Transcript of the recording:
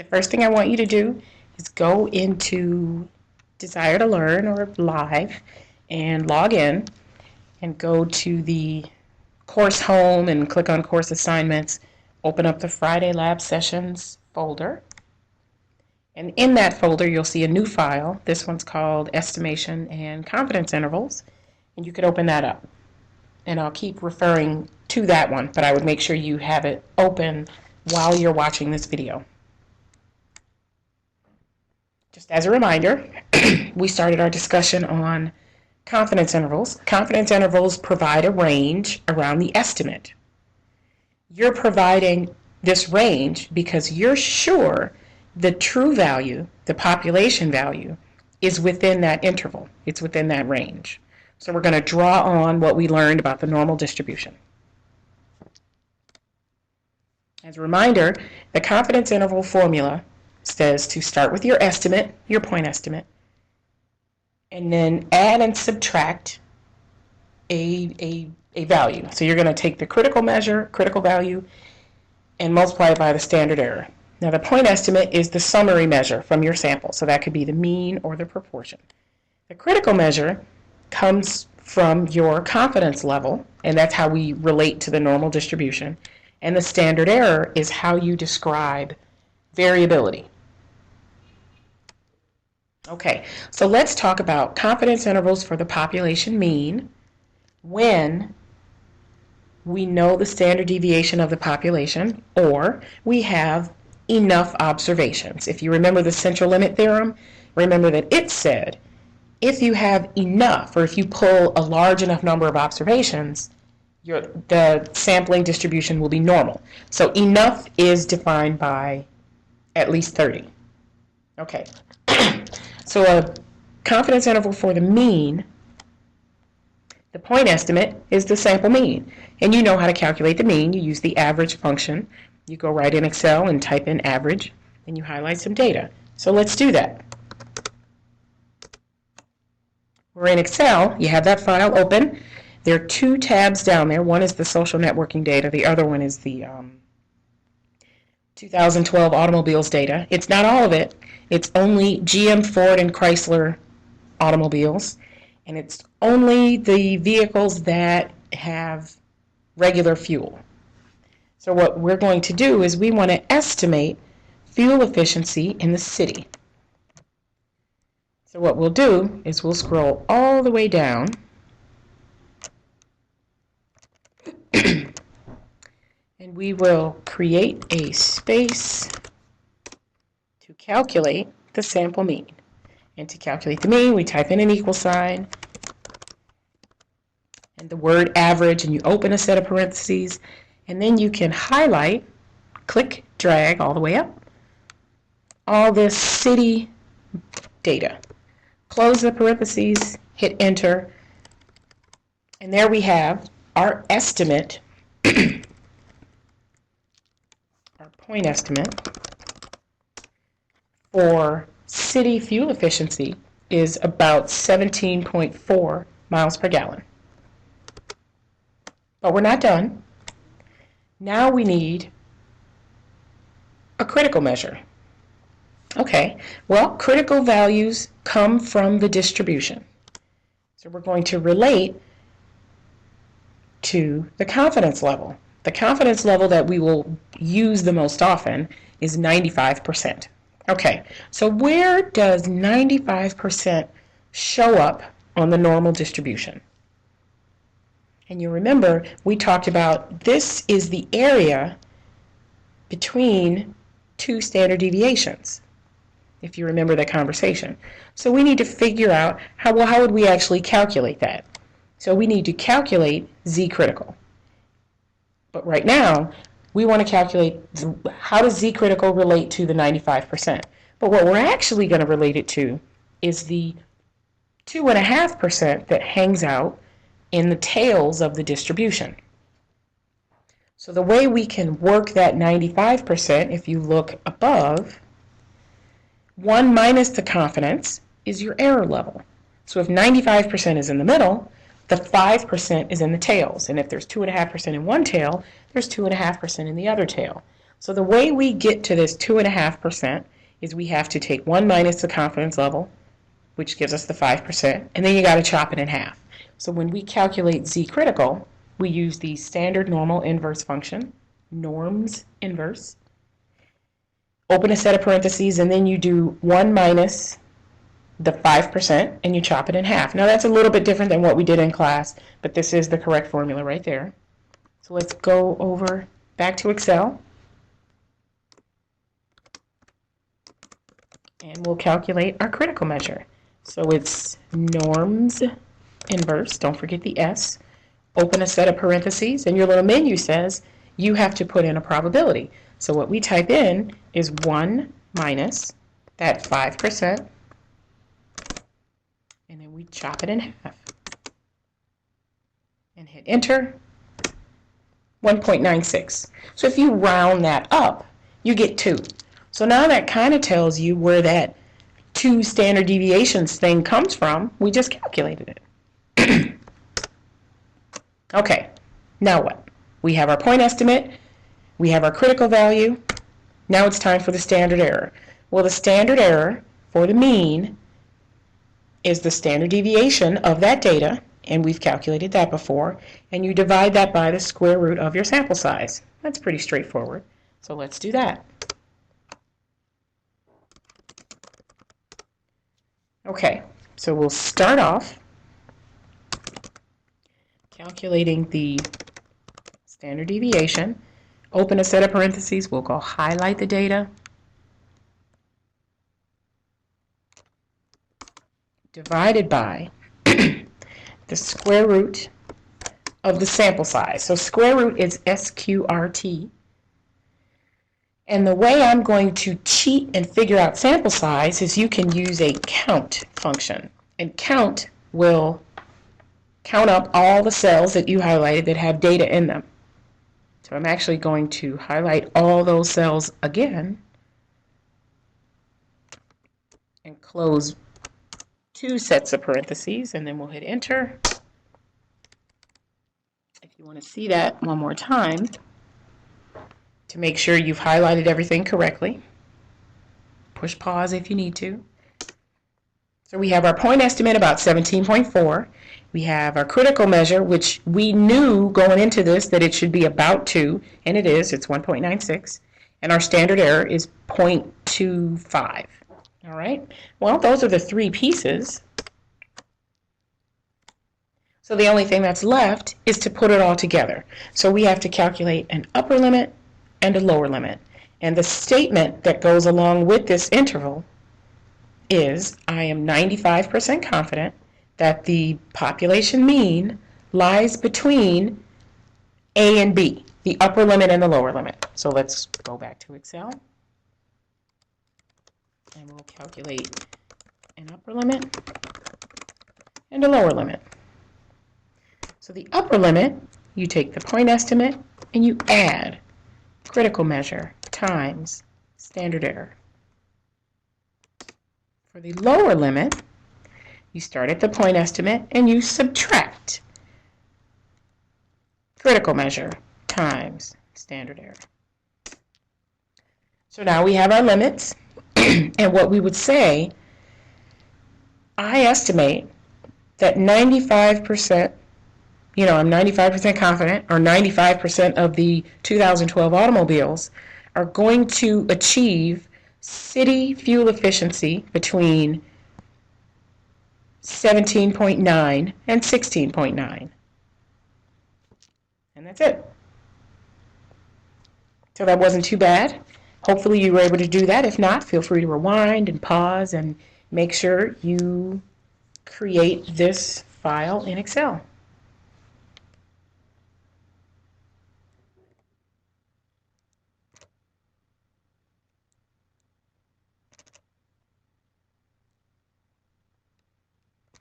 The first thing I want you to do is go into Desire to Learn or Live and log in and go to the course home and click on course assignments. Open up the Friday lab sessions folder. And in that folder, you'll see a new file. This one's called Estimation and Confidence Intervals. And you could open that up. And I'll keep referring to that one, but I would make sure you have it open while you're watching this video. Just as a reminder, we started our discussion on confidence intervals. Confidence intervals provide a range around the estimate. You're providing this range because you're sure the true value, the population value, is within that interval. It's within that range. So we're going to draw on what we learned about the normal distribution. As a reminder, the confidence interval formula says to start with your estimate, your point estimate, and then add and subtract a value. So you're going to take the critical measure, critical value, and multiply it by the standard error. Now the point estimate is the summary measure from your sample, so that could be the mean or the proportion. The critical measure comes from your confidence level, and that's how we relate to the normal distribution. And the standard error is how you describe variability. Okay, so let's talk about confidence intervals for the population mean when we know the standard deviation of the population or we have enough observations. If you remember the central limit theorem, remember that it said if you have enough, or if you pull a large enough number of observations, the sampling distribution will be normal. So enough is defined by at least 30. Okay, so a confidence interval for the mean, the point estimate is the sample mean. And you know how to calculate the mean. You use the average function. You go right in Excel and type in average, and you highlight some data. So let's do that. We're in Excel. You have that file open. There are two tabs down there. One is the social networking data. The other one is the 2012 automobiles data. It's not all of it. It's only GM, Ford, and Chrysler automobiles. And it's only the vehicles that have regular fuel. So what we're going to do is we want to estimate fuel efficiency in the city. So what we'll do is we'll scroll all the way down and we will create a space to calculate the sample mean. And to calculate the mean, we type in an equal sign and the word average, and you open a set of parentheses, and then you can highlight, click, drag all the way up, all this city data. Close the parentheses, hit enter, and there we have our estimate, our point estimate for city fuel efficiency is about 17.4 miles per gallon. But we're not done. Now we need a critical measure. Okay, well, critical values come from the distribution. So we're going to relate to the confidence level. The confidence level that we will use the most often is 95%. Okay, so where does 95% show up on the normal distribution? And you remember, we talked about this is the area between two standard deviations, if you remember that conversation. So we need to figure out how would we actually calculate that? So we need to calculate Z critical. But right now, we want to calculate how does Z critical relate to the 95%. But what we're actually going to relate it to is the 2.5% that hangs out in the tails of the distribution. So the way we can work that 95%, if you look above, 1 minus the confidence is your error level. So if 95% is in the middle, the 5% is in the tails. And if there's 2.5% in one tail, there's 2.5% in the other tail. So the way we get to this 2.5% is we have to take 1 minus the confidence level, which gives us the 5%, and then you got to chop it in half. So when we calculate Z critical, we use the standard normal inverse function, norms inverse, open a set of parentheses, and then you do 1 minus the 5%, and you chop it in half. Now that's a little bit different than what we did in class, but this is the correct formula right there. So let's go over back to Excel, and we'll calculate our critical measure. So it's norms inverse, don't forget the S, open a set of parentheses, and your little menu says you have to put in a probability. So what we type in is 1 minus that 5%, and then we chop it in half and hit enter. 1.96. So if you round that up, you get 2. So now that kind of tells you where that 2 standard deviations thing comes from. We just calculated it. Okay, now what? We have our point estimate, we have our critical value. Now it's time for the standard error. Well, the standard error for the mean is the standard deviation of that data, and we've calculated that before, and you divide that by the square root of your sample size. That's pretty straightforward. So let's do that. Okay, so we'll start off calculating the standard deviation. Open a set of parentheses. We'll go highlight the data. Divided by the square root of the sample size. So square root is SQRT. And the way I'm going to cheat and figure out sample size is you can use a count function. And count will count up all the cells that you highlighted that have data in them. So I'm actually going to highlight all those cells again and close 2 sets of parentheses, and then we'll hit enter. If you want to see that one more time to make sure you've highlighted everything correctly, push pause if you need to. So we have our point estimate about 17.4. We have our critical measure, which we knew going into this that it should be about 2, and it is. It's 1.96. And our standard error is 0.25. All right, well, those are the 3 pieces. So the only thing that's left is to put it all together. So we have to calculate an upper limit and a lower limit. And the statement that goes along with this interval is, I am 95% confident that the population mean lies between A and B, the upper limit and the lower limit. So let's go back to Excel. And we'll calculate an upper limit and a lower limit. So the upper limit, you take the point estimate and you add critical measure times standard error. For the lower limit, you start at the point estimate and you subtract critical measure times standard error. So now we have our limits. And what we would say, I estimate that 95%, I'm 95% confident, or 95% of the 2012 automobiles are going to achieve city fuel efficiency between 17.9 and 16.9. And that's it. So that wasn't too bad. Hopefully you were able to do that. If not, feel free to rewind and pause and make sure you create this file in Excel.